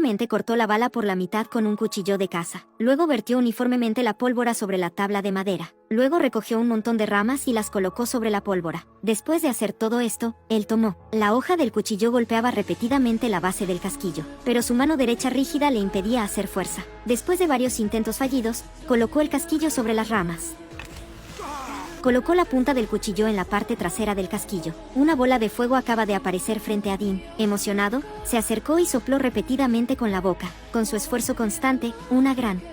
Finalmente cortó la bala por la mitad con un cuchillo de caza. Luego vertió uniformemente la pólvora sobre la tabla de madera. Luego recogió un montón de ramas y las colocó sobre la pólvora. Después de hacer todo esto, él tomó la hoja del cuchillo, golpeaba repetidamente la base del casquillo, pero su mano derecha rígida le impedía hacer fuerza. Después de varios intentos fallidos, colocó el casquillo sobre las ramas. Colocó la punta del cuchillo en la parte trasera del casquillo. Una bola de fuego acaba de aparecer frente a Dean. Emocionado, se acercó y sopló repetidamente con la boca. Con su esfuerzo constante,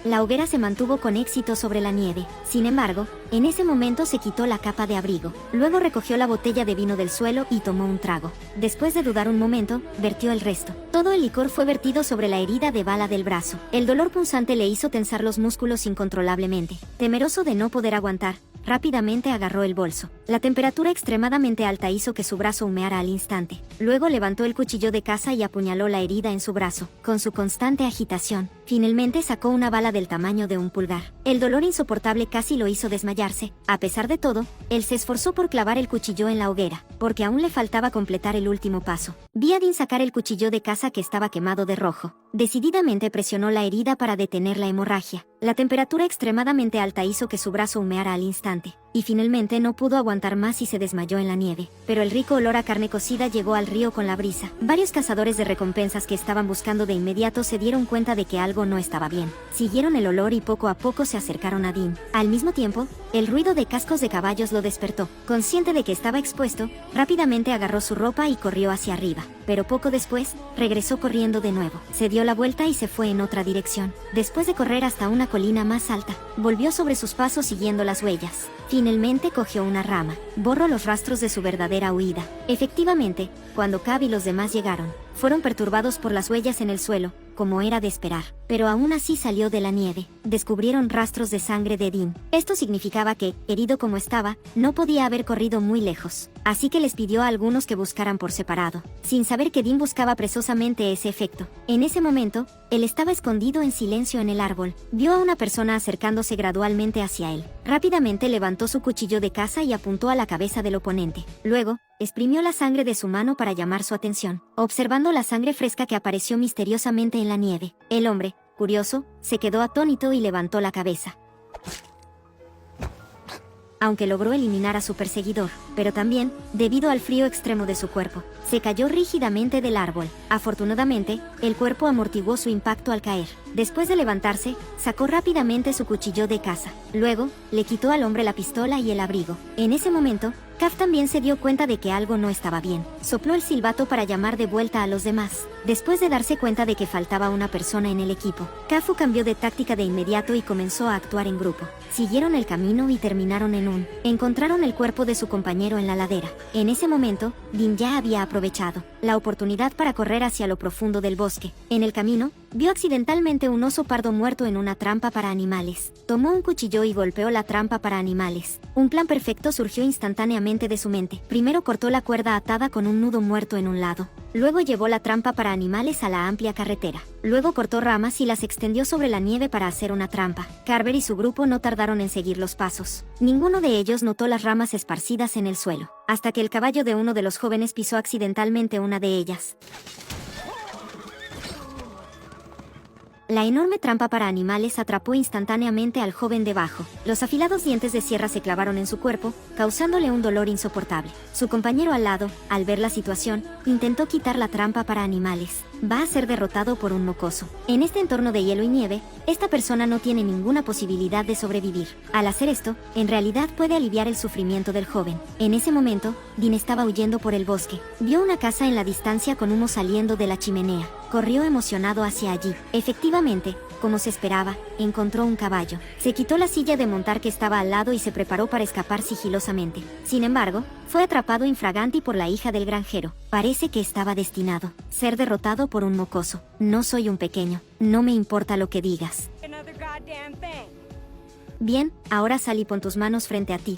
la hoguera se mantuvo con éxito sobre la nieve. Sin embargo, en ese momento se quitó la capa de abrigo. Luego recogió la botella de vino del suelo y tomó un trago. Después de dudar un momento, vertió el resto. Todo el licor fue vertido sobre la herida de bala del brazo. El dolor punzante le hizo tensar los músculos incontrolablemente. Temeroso de no poder aguantar, rápidamente agarró el bolso. La temperatura extremadamente alta hizo que su brazo humeara al instante. Luego levantó el cuchillo de caza y apuñaló la herida en su brazo. Con su constante agitación, finalmente sacó una bala del tamaño de un pulgar. El dolor insoportable casi lo hizo desmayarse. A pesar de todo, él se esforzó por clavar el cuchillo en la hoguera, porque aún le faltaba completar el último paso. Vi a Dean sacar el cuchillo de caza que estaba quemado de rojo. Decididamente presionó la herida para detener la hemorragia. La temperatura extremadamente alta hizo que su brazo humeara al instante, y finalmente no pudo aguantar más y se desmayó en la nieve. Pero el rico olor a carne cocida llegó al río con la brisa. Varios cazadores de recompensas que estaban buscando de inmediato se dieron cuenta de que algo no estaba bien. Siguieron el olor y poco a poco se acercaron a Dean. Al mismo tiempo, el ruido de cascos de caballos lo despertó. Consciente de que estaba expuesto, rápidamente agarró su ropa y corrió hacia arriba. Pero poco después, regresó corriendo de nuevo. Se dio la vuelta y se fue en otra dirección. Después de correr hasta una colina más alta, volvió sobre sus pasos siguiendo las huellas. Finalmente cogió una rama. Borró los rastros de su verdadera huida. Efectivamente, cuando Cab y los demás llegaron, fueron perturbados por las huellas en el suelo, como era de esperar. Pero aún así salió de la nieve. Descubrieron rastros de sangre de Dean. Esto significaba que, herido como estaba, no podía haber corrido muy lejos. Así que les pidió a algunos que buscaran por separado, sin saber que Dean buscaba precisamente ese efecto. En ese momento, él estaba escondido en silencio en el árbol. Vio a una persona acercándose gradualmente hacia él. Rápidamente levantó su cuchillo de caza y apuntó a la cabeza del oponente. Luego, exprimió la sangre de su mano para llamar su atención, observando la sangre fresca que apareció misteriosamente en la nieve. El hombre, curioso, se quedó atónito y levantó la cabeza. Aunque logró eliminar a su perseguidor, pero también, debido al frío extremo de su cuerpo, se cayó rígidamente del árbol. Afortunadamente, el cuerpo amortiguó su impacto al caer. Después de levantarse, sacó rápidamente su cuchillo de caza. Luego, le quitó al hombre la pistola y el abrigo. En ese momento, Cab también se dio cuenta de que algo no estaba bien. Sopló el silbato para llamar de vuelta a los demás. Después de darse cuenta de que faltaba una persona en el equipo, Cafu cambió de táctica de inmediato y comenzó a actuar en grupo. Siguieron el camino y terminaron encontraron el cuerpo de su compañero en la ladera. En ese momento, Dean ya había aprovechado la oportunidad para correr hacia lo profundo del bosque. En el camino, vio accidentalmente un oso pardo muerto en una trampa para animales. Tomó un cuchillo y golpeó la trampa para animales. Un plan perfecto surgió instantáneamente de su mente. Primero cortó la cuerda atada con un nudo muerto en un lado. Luego llevó la trampa para animales a la amplia carretera. Luego cortó ramas y las extendió sobre la nieve para hacer una trampa. Carver y su grupo no tardaron en seguir los pasos. Ninguno de ellos notó las ramas esparcidas en el suelo, hasta que el caballo de uno de los jóvenes pisó accidentalmente una de ellas. La enorme trampa para animales atrapó instantáneamente al joven debajo. Los afilados dientes de sierra se clavaron en su cuerpo, causándole un dolor insoportable. Su compañero al lado, al ver la situación, intentó quitar la trampa para animales. Va a ser derrotado por un mocoso. En este entorno de hielo y nieve, esta persona no tiene ninguna posibilidad de sobrevivir. Al hacer esto, en realidad puede aliviar el sufrimiento del joven. En ese momento, Dean estaba huyendo por el bosque. Vio una casa en la distancia con humo saliendo de la chimenea. Corrió emocionado hacia allí. Efectivamente, como se esperaba, encontró un caballo. Se quitó la silla de montar que estaba al lado y se preparó para escapar sigilosamente. Sin embargo, fue atrapado infraganti por la hija del granjero. Parece que estaba destinado a ser derrotado por un mocoso. No soy un pequeño. No me importa lo que digas. Bien, ahora sal y pon tus manos frente a ti.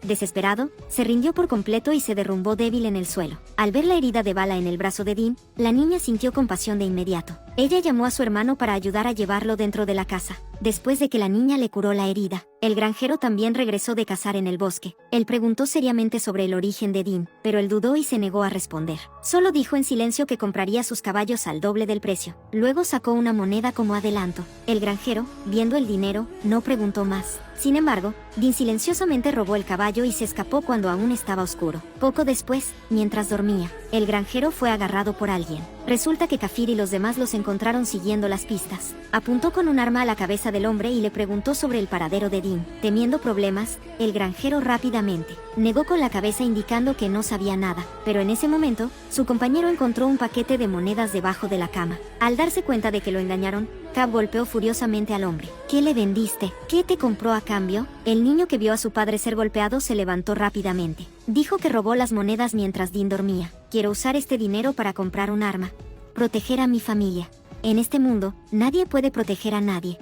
Desesperado, se rindió por completo y se derrumbó débil en el suelo. Al ver la herida de bala en el brazo de Dean, la niña sintió compasión de inmediato. Ella llamó a su hermano para ayudar a llevarlo dentro de la casa. después de que la niña le curó la herida. El granjero también regresó de cazar en el bosque. Él preguntó seriamente sobre el origen de Dean, pero él dudó y se negó a responder. Solo dijo en silencio que compraría sus caballos al doble del precio. Luego sacó una moneda como adelanto. El granjero, viendo el dinero, no preguntó más. Sin embargo, Dean silenciosamente robó el caballo y se escapó cuando aún estaba oscuro. Poco después, mientras dormía, el granjero fue agarrado por alguien. Resulta que Kafir y los demás los encontraron siguiendo las pistas. Apuntó con un arma a la cabeza del hombre y le preguntó sobre el paradero de Dean. Temiendo problemas, el granjero rápidamente negó con la cabeza indicando que no sabía nada. Pero en ese momento, su compañero encontró un paquete de monedas debajo de la cama. Al darse cuenta de que lo engañaron, Cab golpeó furiosamente al hombre. ¿Qué le vendiste? ¿Qué te compró a cambio? El niño que vio a su padre ser golpeado se levantó rápidamente. Dijo que robó las monedas mientras Dean dormía. Quiero usar este dinero para comprar un arma. Proteger a mi familia. En este mundo, nadie puede proteger a nadie.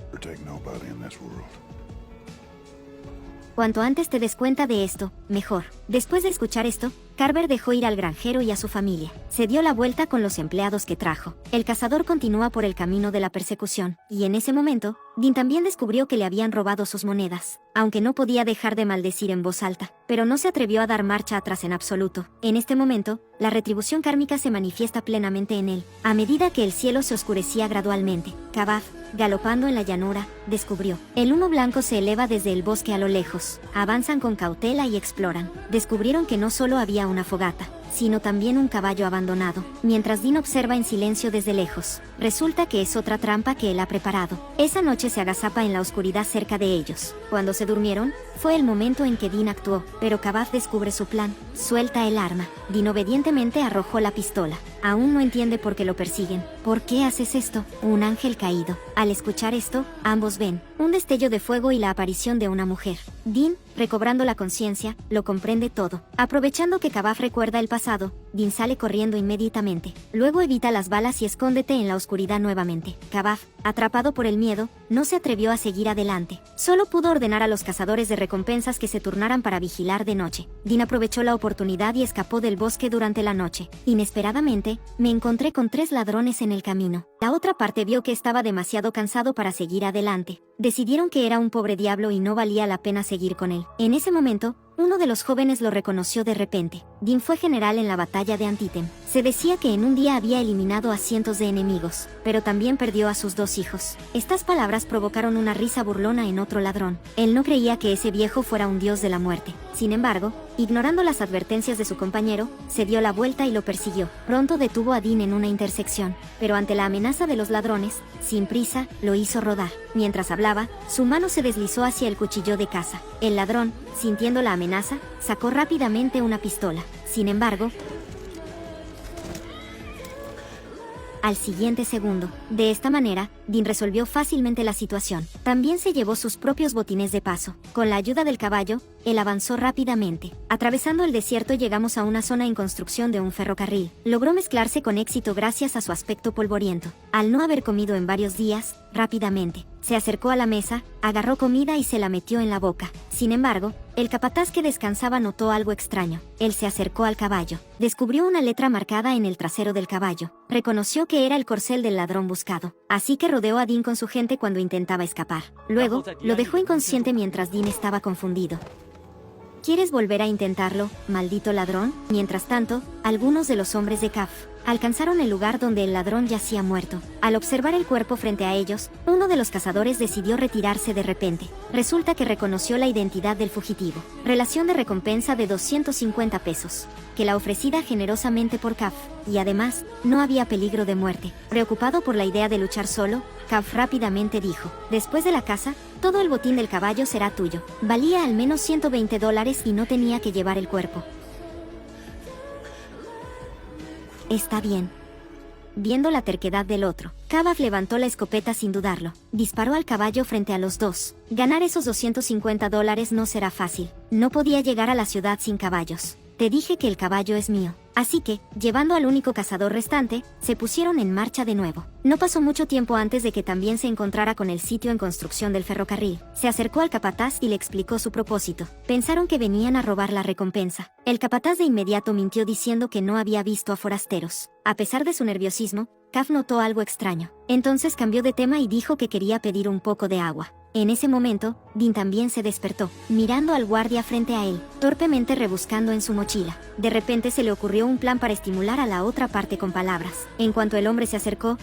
Cuanto antes te des cuenta de esto, mejor. Después de escuchar esto, Carver dejó ir al granjero y a su familia. Se dio la vuelta con los empleados que trajo. El cazador continúa por el camino de la persecución, y en ese momento, Dean también descubrió que le habían robado sus monedas, aunque no podía dejar de maldecir en voz alta, pero no se atrevió a dar marcha atrás en absoluto. En este momento, la retribución kármica se manifiesta plenamente en él. A medida que el cielo se oscurecía gradualmente, Kabaf, galopando en la llanura, descubrió. El humo blanco se eleva desde el bosque a lo lejos. Avanzan con cautela y exploran. Descubrieron que no solo había una fogata, sino también un caballo abandonado, mientras Dean observa en silencio desde lejos. Resulta que es otra trampa que él ha preparado. Esa noche se agazapa en la oscuridad cerca de ellos. Cuando se durmieron, fue el momento en que Dean actuó, pero Kabaf descubre su plan. Suelta el arma. Dean obedientemente arrojó la pistola. Aún no entiende por qué lo persiguen. ¿Por qué haces esto? Un ángel caído. Al escuchar esto, ambos ven un destello de fuego y la aparición de una mujer. Dean, recobrando la conciencia, lo comprende todo. Aprovechando que Kabaf recuerda el pasado, Dean sale corriendo inmediatamente. Luego evita las balas y escóndete en la oscuridad nuevamente. Kabaf, atrapado por el miedo, no se atrevió a seguir adelante. Solo pudo ordenar a los cazadores de recompensas que se turnaran para vigilar de noche. Dean aprovechó la oportunidad y escapó del bosque durante la noche. Inesperadamente, me encontré con 3 ladrones en el camino. La otra parte vio que estaba demasiado cansado para seguir adelante. Decidieron que era un pobre diablo y no valía la pena seguir con él. En ese momento, uno de los jóvenes lo reconoció de repente. Dean fue general en la batalla de Antietam. Se decía que en un día había eliminado a cientos de enemigos, pero también perdió a sus 2 hijos. Estas palabras provocaron una risa burlona en otro ladrón. Él no creía que ese viejo fuera un dios de la muerte. Sin embargo, ignorando las advertencias de su compañero, se dio la vuelta y lo persiguió. Pronto detuvo a Dean en una intersección, pero ante la amenaza de los ladrones, sin prisa, lo hizo rodar. Mientras hablaba, su mano se deslizó hacia el cuchillo de caza. El ladrón, sintiendo la amenaza, sacó rápidamente una pistola. Sin embargo, al siguiente segundo. De esta manera, Dean resolvió fácilmente la situación. También se llevó sus propios botines de paso. Con la ayuda del caballo, él avanzó rápidamente. Atravesando el desierto llegamos a una zona en construcción de un ferrocarril. Logró mezclarse con éxito gracias a su aspecto polvoriento. Al no haber comido en varios días, rápidamente se acercó a la mesa, agarró comida y se la metió en la boca. Sin embargo, el capataz que descansaba notó algo extraño. Él se acercó al caballo. Descubrió una letra marcada en el trasero del caballo. Reconoció que era el corcel del ladrón buscado. Así que rodeó a Dean con su gente cuando intentaba escapar. Luego, lo dejó inconsciente mientras Dean estaba confundido. ¿Quieres volver a intentarlo, maldito ladrón? Mientras tanto, algunos de los hombres de Kaf alcanzaron el lugar donde el ladrón yacía muerto. Al observar el cuerpo frente a ellos, uno de los cazadores decidió retirarse de repente. Resulta que reconoció la identidad del fugitivo. Relación de recompensa de 250 pesos, que la ofrecida generosamente por Kaf, y además, no había peligro de muerte. Preocupado por la idea de luchar solo, Kaf rápidamente dijo: después de la caza, todo el botín del caballo será tuyo. Valía al menos $120 y no tenía que llevar el cuerpo. Está bien. Viendo la terquedad del otro, Kabaf levantó la escopeta sin dudarlo. Disparó al caballo frente a los dos. Ganar esos $250 no será fácil. No podía llegar a la ciudad sin caballos. Te dije que el caballo es mío. Así que, llevando al único cazador restante, se pusieron en marcha de nuevo. No pasó mucho tiempo antes de que también se encontrara con el sitio en construcción del ferrocarril. Se acercó al capataz y le explicó su propósito. Pensaron que venían a robar la recompensa. El capataz de inmediato mintió diciendo que no había visto a forasteros. A pesar de su nerviosismo, Kaf notó algo extraño. Entonces cambió de tema y dijo que quería pedir un poco de agua. En ese momento, Din también se despertó, mirando al guardia frente a él, torpemente rebuscando en su mochila. De repente se le ocurrió un plan para estimular a la otra parte con palabras. En cuanto el hombre se acercó,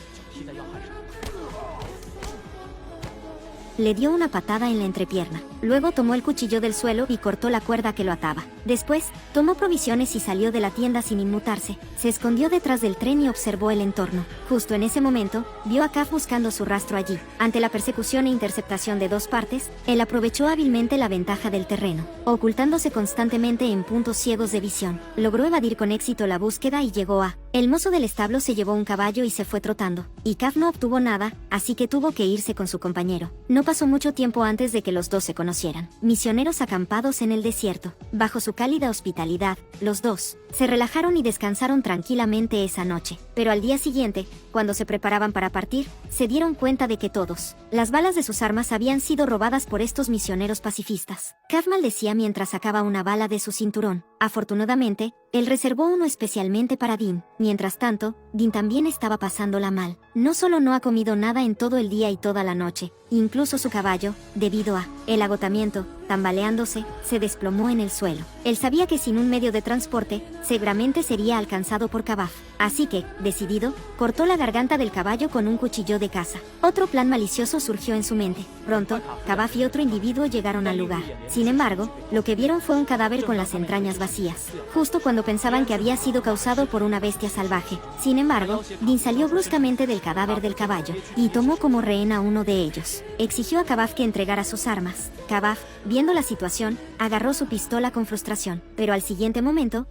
le dio una patada en la entrepierna. Luego tomó el cuchillo del suelo y cortó la cuerda que lo ataba. Después, tomó provisiones y salió de la tienda sin inmutarse. Se escondió detrás del tren y observó el entorno. Justo en ese momento, vio a Kaf buscando su rastro allí. Ante la persecución e interceptación de dos partes, él aprovechó hábilmente la ventaja del terreno, ocultándose constantemente en puntos ciegos de visión. Logró evadir con éxito la búsqueda y llegó a... El mozo del establo se llevó un caballo y se fue trotando. Y Kaf no obtuvo nada, así que tuvo que irse con su compañero. No pasó mucho tiempo antes de que los dos se conocieran. Misioneros acampados en el desierto. Bajo su cálida hospitalidad, los dos se relajaron y descansaron tranquilamente esa noche. Pero al día siguiente, cuando se preparaban para partir, se dieron cuenta de que todas las balas de sus armas habían sido robadas por estos misioneros pacifistas. Kaf maldecía mientras sacaba una bala de su cinturón. Afortunadamente, él reservó uno especialmente para Din. Mientras tanto, Din también estaba pasándola mal. No solo no ha comido nada en todo el día y toda la noche, incluso su caballo, debido a el agotamiento, tambaleándose, se desplomó en el suelo. Él sabía que sin un medio de transporte, seguramente sería alcanzado por Kabaf. Así que, decidido, cortó la garganta del caballo con un cuchillo de caza. Otro plan malicioso surgió en su mente. Pronto, Kabaf y otro individuo llegaron al lugar. Sin embargo, lo que vieron fue un cadáver con las entrañas vacías, justo cuando pensaban que había sido causado por una bestia salvaje. Sin embargo, Din salió bruscamente del cadáver del caballo y tomó como rehén a uno de ellos. Exigió a Kabaf que entregara sus armas. Kabaf, viendo la situación, agarró su pistola con frustración, pero al siguiente momento,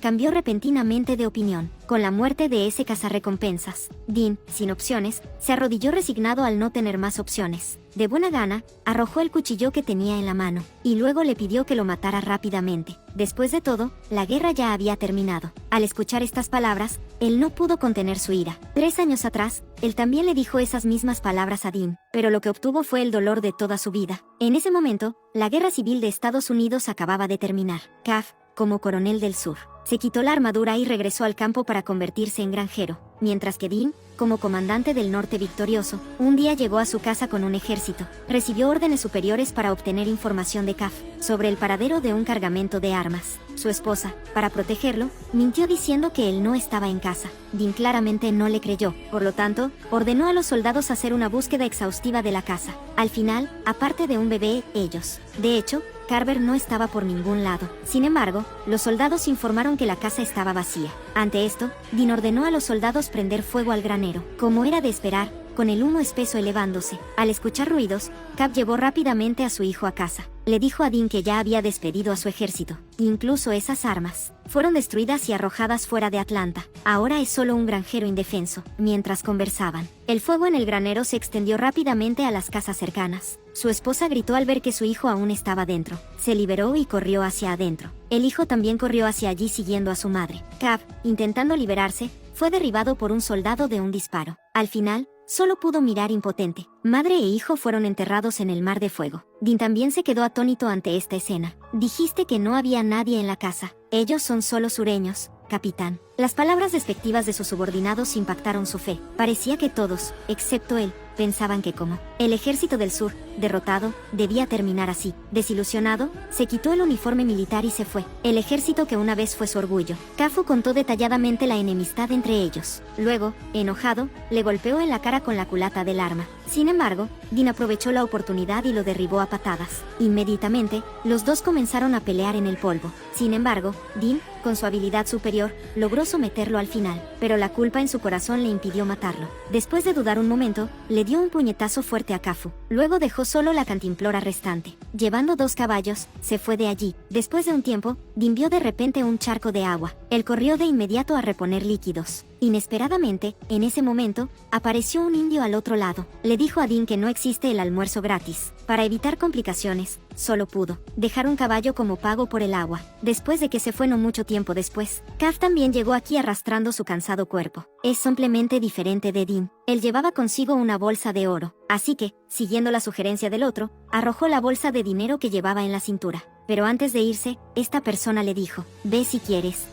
cambió repentinamente de opinión. Con la muerte de ese cazarrecompensas, Din, sin opciones, se arrodilló resignado al no tener más opciones. De buena gana, arrojó el cuchillo que tenía en la mano, y luego le pidió que lo matara rápidamente. Después de todo, la guerra ya había terminado. Al escuchar estas palabras, él no pudo contener su ira. 3 años atrás, él también le dijo esas mismas palabras a Din, pero lo que obtuvo fue el dolor de toda su vida. En ese momento, la guerra civil de Estados Unidos acababa de terminar. Kaf, como coronel del sur, se quitó la armadura y regresó al campo para convertirse en granjero, mientras que Din, como comandante del norte victorioso, un día llegó a su casa con un ejército. Recibió órdenes superiores para obtener información de Kaf sobre el paradero de un cargamento de armas. Su esposa, para protegerlo, mintió diciendo que él no estaba en casa. Din claramente no le creyó, por lo tanto, ordenó a los soldados hacer una búsqueda exhaustiva de la casa. Al final, aparte de un bebé, ellos. De hecho, Carver no estaba por ningún lado. Sin embargo, los soldados informaron que la casa estaba vacía. Ante esto, Din ordenó a los soldados prender fuego al granero. Como era de esperar, con el humo espeso elevándose. Al escuchar ruidos, Kaf llevó rápidamente a su hijo a casa. Le dijo a Din que ya había despedido a su ejército. Incluso esas armas fueron destruidas y arrojadas fuera de Atlanta. Ahora es solo un granjero indefenso. Mientras conversaban, el fuego en el granero se extendió rápidamente a las casas cercanas. Su esposa gritó al ver que su hijo aún estaba dentro. Se liberó y corrió hacia adentro. El hijo también corrió hacia allí siguiendo a su madre. Kaf, intentando liberarse, fue derribado por un soldado de un disparo. Al final, solo pudo mirar impotente. Madre e hijo fueron enterrados en el mar de fuego. Din también se quedó atónito ante esta escena. Dijiste que no había nadie en la casa. Ellos son solo sureños, capitán. Las palabras despectivas de sus subordinados impactaron su fe. Parecía que todos, excepto él, pensaban que como el ejército del sur, derrotado, debía terminar así. Desilusionado, se quitó el uniforme militar y se fue. El ejército que una vez fue su orgullo. Kafu contó detalladamente la enemistad entre ellos. Luego, enojado, le golpeó en la cara con la culata del arma. Sin embargo, Din aprovechó la oportunidad y lo derribó a patadas. Inmediatamente, los dos comenzaron a pelear en el polvo. Sin embargo, Din, con su habilidad superior, logró someterlo al final, pero la culpa en su corazón le impidió matarlo. Después de dudar un momento, le dio un puñetazo fuerte a Kafu. Luego dejó solo la cantimplora restante. Llevando 2 caballos, se fue de allí. Después de un tiempo, Din vio de repente un charco de agua. Él corrió de inmediato a reponer líquidos. Inesperadamente, en ese momento, apareció un indio al otro lado. Le dijo a Din que no existe el almuerzo gratis. Para evitar complicaciones, solo pudo dejar un caballo como pago por el agua. Después de que se fue no mucho tiempo después, Kaf también llegó aquí arrastrando su cansado cuerpo. Es simplemente diferente de Din. Él llevaba consigo una bolsa de oro. Así que, siguiendo la sugerencia del otro, arrojó la bolsa de dinero que llevaba en la cintura. Pero antes de irse, esta persona le dijo, ve si quieres.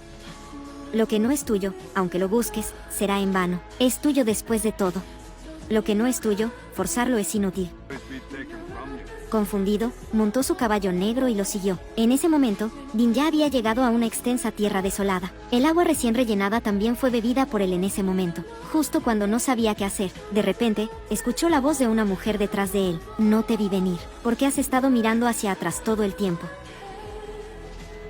Lo que no es tuyo, aunque lo busques, será en vano. Es tuyo después de todo. Lo que no es tuyo, forzarlo es inútil. Confundido, montó su caballo negro y lo siguió. En ese momento, Din ya había llegado a una extensa tierra desolada. El agua recién rellenada también fue bebida por él en ese momento. Justo cuando no sabía qué hacer, de repente, escuchó la voz de una mujer detrás de él. No te vi venir. ¿Por qué has estado mirando hacia atrás todo el tiempo?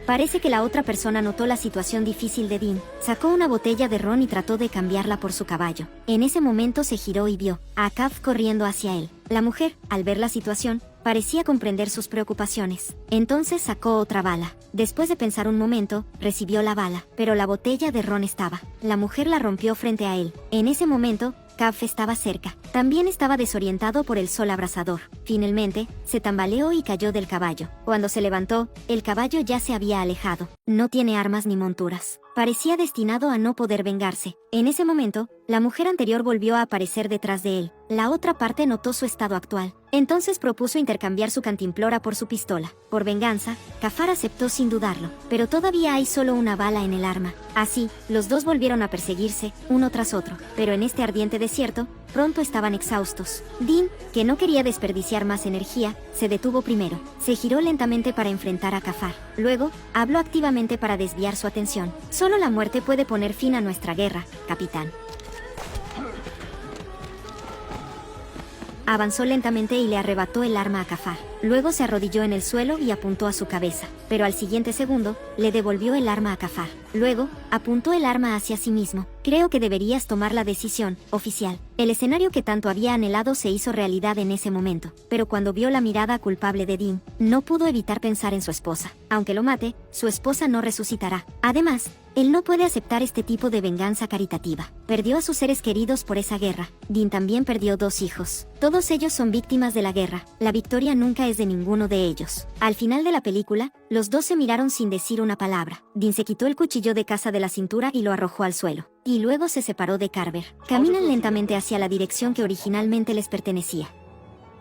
Parece que la otra persona notó la situación difícil de Din, sacó una botella de ron y trató de cambiarla por su caballo. En ese momento se giró y vio a Akav corriendo hacia él. La mujer, al ver la situación, parecía comprender sus preocupaciones. Entonces sacó otra bala. Después de pensar un momento, recibió la bala, pero la botella de ron estaba. La mujer la rompió frente a él. En ese momento, Kaf estaba cerca. También estaba desorientado por el sol abrasador. Finalmente, se tambaleó y cayó del caballo. Cuando se levantó, el caballo ya se había alejado. No tiene armas ni monturas. Parecía destinado a no poder vengarse. En ese momento, la mujer anterior volvió a aparecer detrás de él. La otra parte notó su estado actual. Entonces propuso intercambiar su cantimplora por su pistola. Por venganza, Cafar aceptó sin dudarlo. Pero todavía hay solo una bala en el arma. Así, los dos volvieron a perseguirse, uno tras otro. Pero en este ardiente desierto, pronto estaban exhaustos. Din, que no quería desperdiciar más energía, se detuvo primero. Se giró lentamente para enfrentar a Cafar. Luego, habló activamente para desviar su atención. Solo la muerte puede poner fin a nuestra guerra, capitán. Avanzó lentamente y le arrebató el arma a Cafar. Luego se arrodilló en el suelo y apuntó a su cabeza. Pero al siguiente segundo, le devolvió el arma a Cafar. Luego, apuntó el arma hacia sí mismo. Creo que deberías tomar la decisión, oficial. El escenario que tanto había anhelado se hizo realidad en ese momento. Pero cuando vio la mirada culpable de Din, no pudo evitar pensar en su esposa. Aunque lo mate, su esposa no resucitará. Además, él no puede aceptar este tipo de venganza caritativa. Perdió a sus seres queridos por esa guerra. Din también perdió 2 hijos. Todos ellos son víctimas de la guerra. La victoria nunca es de ninguno de ellos. Al final de la película, los dos se miraron sin decir una palabra. Din se quitó el cuchillo de caza de la cintura y lo arrojó al suelo. Y luego se separó de Carver. Caminan lentamente hacia la dirección que originalmente les pertenecía.